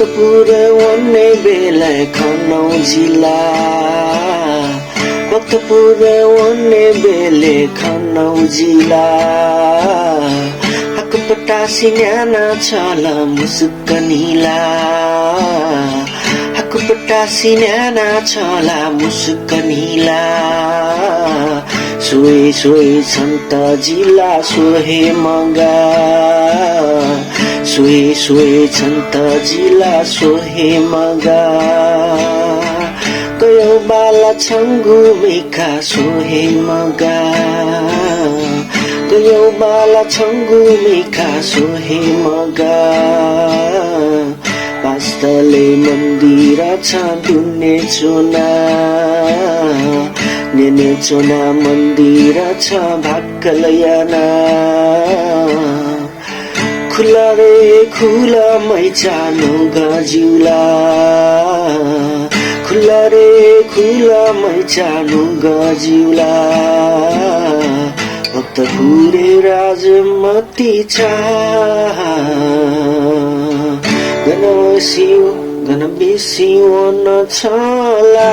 भक्तपुर वन्ने बेला खनौ जिल्ला भक्तपुर वन्ने बेले खनौ जिल्ला हकपटासी न्याना छला मुसुक्क निला हकपटासी न्याना छला मुसुक्क निला सोही सोही छन्त जिल्ला सोहे मगा सोही सोही छन्त जिल्ला सोहे मगा कयौ बाला छङ्गु मेखा सोहे मगा कयौ बाला छङ्गु मेखा सोहे मगा पास्तले मन्दिर छ दुन्ने चोना नेने चोना मन्दिर छ भाक्कलयाना खुला रे खुला मैचानो गजिउला खुला रे खुला मैचानो गजिउला भक्तपुरे राजमती छ गन बिसियो न छला